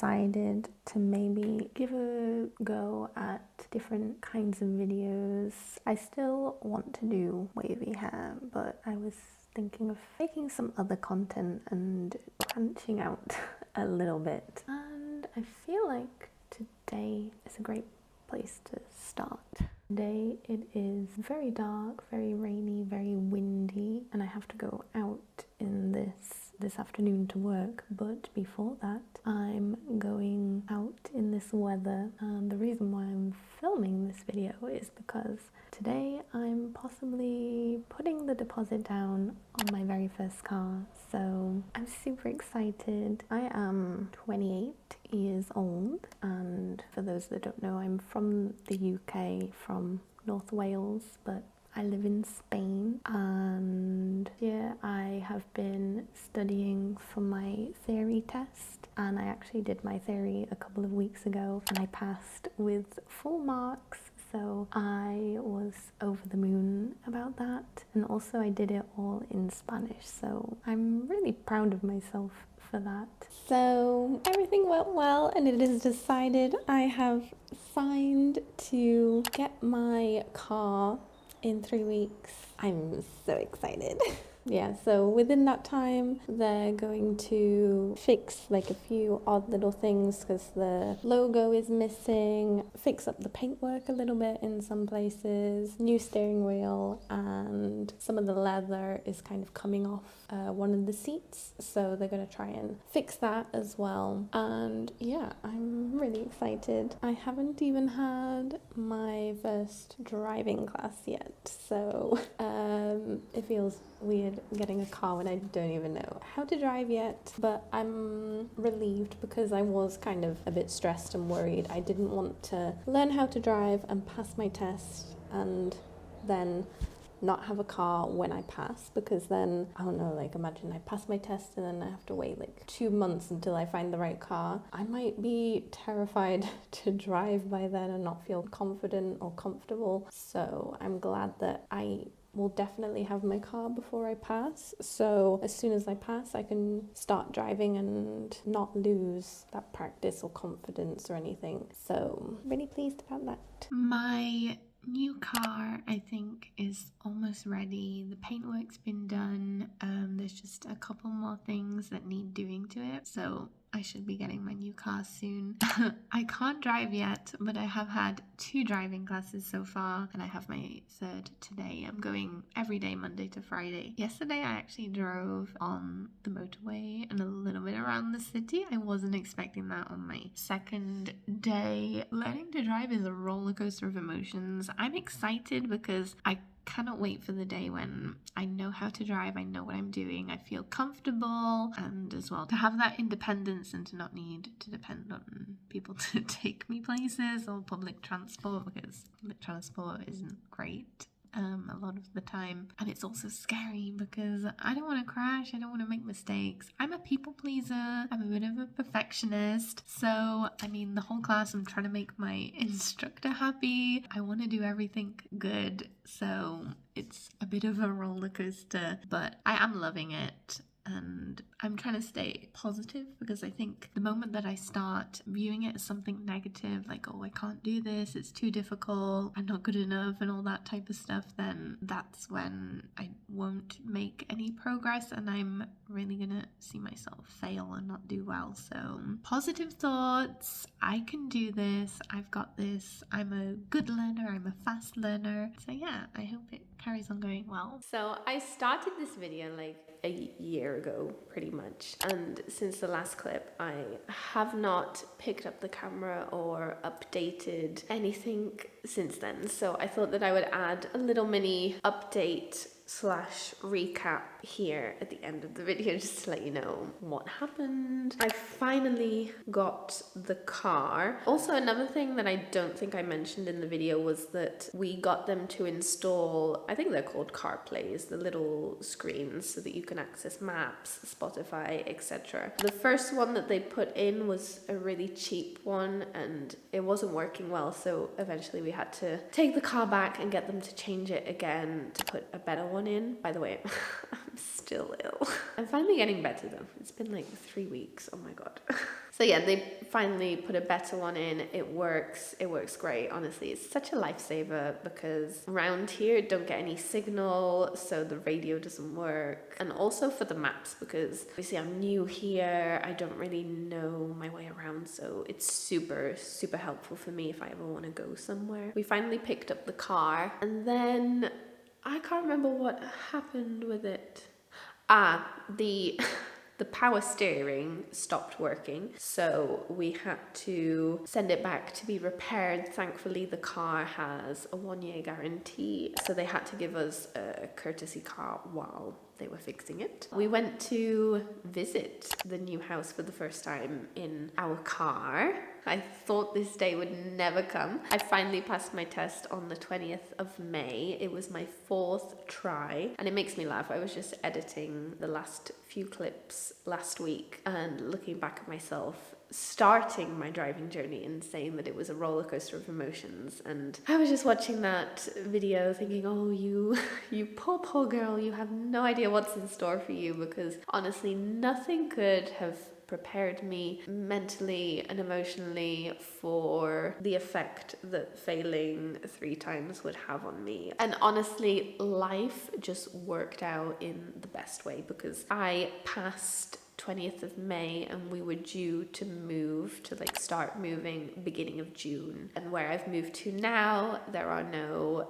decided to maybe give a go at different kinds of videos. I still want to do wavy hair, but I was thinking of making some other content and branching out a little bit. And I feel like today is a great place to start. Today it is very dark, very rainy, very windy, and I have to go out in this afternoon to work. But before that, I'm going out in this weather, and the reason why I'm filming this video is because today I'm possibly putting the deposit down on my very first car. So I'm super excited. I am 28 years old, and for those that don't know, I'm from the UK, from North Wales, but I live in Spain, and yeah, I have been studying for my theory test, and I actually did my theory a couple of weeks ago and I passed with full marks, so I was over the moon about that. And also I did it all in Spanish, so I'm really proud of myself for that. So everything went well, and it is decided I have signed to get my car in 3 weeks. I'm so excited. Yeah, so within that time, they're going to fix like a few odd little things because the logo is missing, fix up the paintwork a little bit in some places, new steering wheel, and some of the leather is kind of coming off one of the seats. So they're going to try and fix that as well. And yeah, I'm really excited. I haven't even had my first driving class yet. So it feels weird getting a car when I don't even know how to drive yet, but I'm relieved because I was kind of a bit stressed and worried. I didn't want to learn how to drive and pass my test and then not have a car when I pass, because then, I don't know, like imagine I pass my test and then I have to wait like 2 months until I find the right car. I might be terrified to drive by then and not feel confident or comfortable. So I'm glad that I will definitely have my car before I pass. So as soon as I pass, I can start driving and not lose that practice or confidence or anything. So I'm really pleased about that. My new car, I think, is almost ready. The paintwork's been done. There's just a couple more things that need doing to it. So I should be getting my new car soon. I can't drive yet, but I have had 2 driving classes so far, and I have my 3rd today. I'm going every day, Monday to Friday. Yesterday, I actually drove on the motorway and a little bit around the city. I wasn't expecting that on my 2nd day. Learning to drive is a roller coaster of emotions. I'm excited because I cannot wait for the day when I know how to drive, I know what I'm doing, I feel comfortable, and as well to have that independence and to not need to depend on people to take me places or public transport, because public transport isn't great a lot of the time. And it's also scary because I don't want to crash, I don't want to make mistakes. I'm a people pleaser, I'm a bit of a perfectionist. So I mean, the whole class I'm trying to make my instructor happy. I want to do everything good, so it's a bit of a roller coaster, but I am loving it. And I'm trying to stay positive, because I think the moment that I start viewing it as something negative, like, oh, I can't do this, it's too difficult, I'm not good enough, and all that type of stuff, then that's when I won't make any progress, and I'm really gonna see myself fail and not do well. So positive thoughts, I can do this, I've got this, I'm a good learner, I'm a fast learner. So yeah, I hope it carries on going well. So I started this video like a year ago pretty much, and since the last clip I have not picked up the camera or updated anything since then. So I thought that I would add a little mini update slash recap here at the end of the video, just to let you know what happened. I finally got the car. Also, another thing that I don't think I mentioned in the video was that we got them to install, I think they're called CarPlays, the little screens so that you can access maps, Spotify, etc. The first one that they put in was a really cheap one and it wasn't working well, so eventually we had to take the car back and get them to change it again to put a better one in. By the way, I'm still ill. I'm finally getting better though. It's been like 3 weeks. Oh my god. So yeah, they finally put a better one in. It works great. Honestly, it's such a lifesaver because around here don't get any signal, so the radio doesn't work. And also for the maps, because obviously I'm new here, I don't really know my way around, so it's super helpful for me if I ever want to go somewhere. We finally picked up the car, and then I can't remember what happened with it. The power steering stopped working, so we had to send it back to be repaired. Thankfully, the car has a 1-year guarantee, so they had to give us a courtesy car while they were fixing it. We went to visit the new house for the first time in our car. I thought this day would never come. I finally passed my test on the 20th of May. It was my 4th try, and it makes me laugh. I was just editing the last few clips last week and looking back at myself starting my driving journey and saying that it was a roller coaster of emotions, and I was just watching that video thinking, oh, you poor girl, you have no idea what's in store for you, because honestly nothing could have prepared me mentally and emotionally for the effect that failing 3 times would have on me. And honestly, life just worked out in the best way, because I passed 20th of May and we were due to move to start moving beginning of June, and where I've moved to now there are no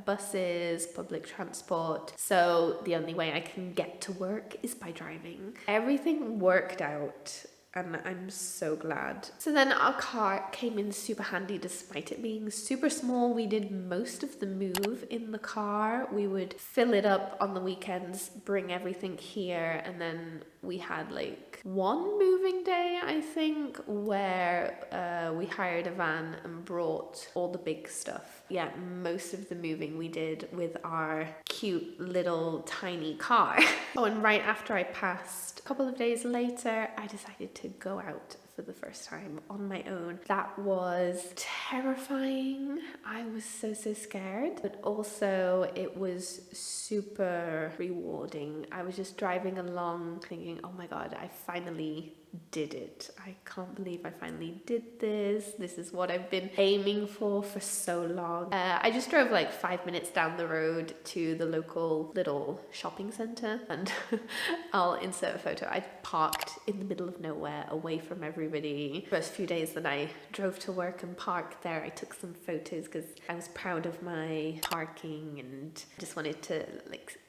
buses, public transport, so the only way I can get to work is by driving. Everything worked out and I'm so glad. So then our car came in super handy despite it being super small. We did most of the move in the car. We would fill it up on the weekends, bring everything here, and then we had one moving day, I think, where we hired a van and brought all the big stuff. Yeah, most of the moving we did with our cute little tiny car. Oh, and right after I passed, a couple of days later, I decided to go out for the first time on my own. That was terrifying. I was so scared, but also it was super rewarding. I was just driving along thinking, oh my god, I finally did it. I can't believe I finally did this. This is what I've been aiming for so long. I just drove 5 minutes down the road to the local little shopping center, and I'll insert a photo. I parked in the middle of nowhere away from everybody. First few days that I drove to work and parked there, I took some photos because I was proud of my parking, and just wanted to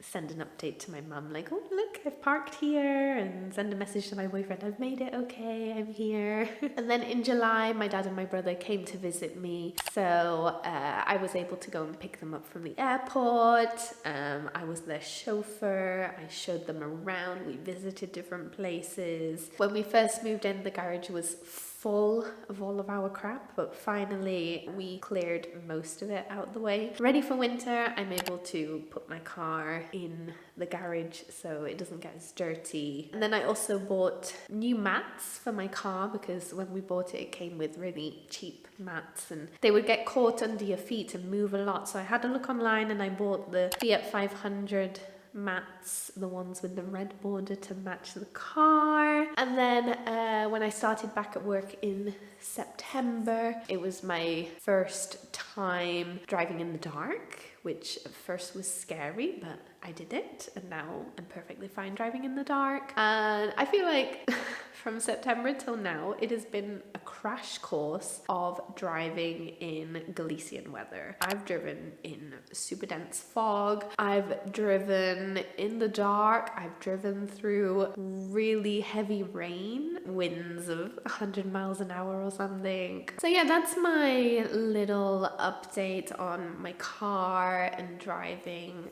send an update to my mum, oh look, I've parked here, and send a message to my boyfriend, I've made it, okay, I'm here. And then in July, my dad and my brother came to visit me, so I was able to go and pick them up from the airport. I was their chauffeur, I showed them around, we visited different places. When we first moved in, the garage was full of all of our crap, but finally we cleared most of it out the way. Ready for winter, I'm able to put my car in the garage so it doesn't get as dirty. And then I also bought new mats for my car, because when we bought it, it came with really cheap mats and they would get caught under your feet and move a lot. So I had a look online and I bought the Fiat 500 mats, the ones with the red border to match the car. And then when I started back at work in September, it was my first time driving in the dark, which at first was scary, but I did it, and now I'm perfectly fine driving in the dark. And I feel like from September till now, it has been a crash course of driving in Galician weather. I've driven in super dense fog, I've driven in the dark, I've driven through really heavy rain, winds of 100 miles an hour or something. So yeah, that's my little update on my car and driving.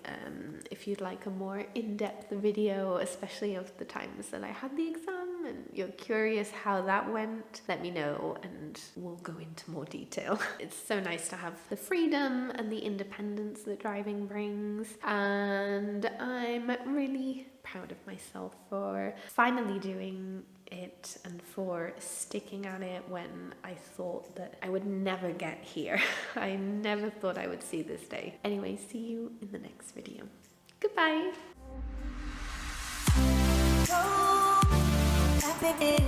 If you'd like a more in-depth video, especially of the times that I had the exam and you're curious how that went, let me know and we'll go into more detail. It's so nice to have the freedom and the independence that driving brings, and I'm really proud of myself for finally doing it and for sticking at it when I thought that I would never get here. I never thought I would see this day. Anyway, see you in the next video. Goodbye. wavy.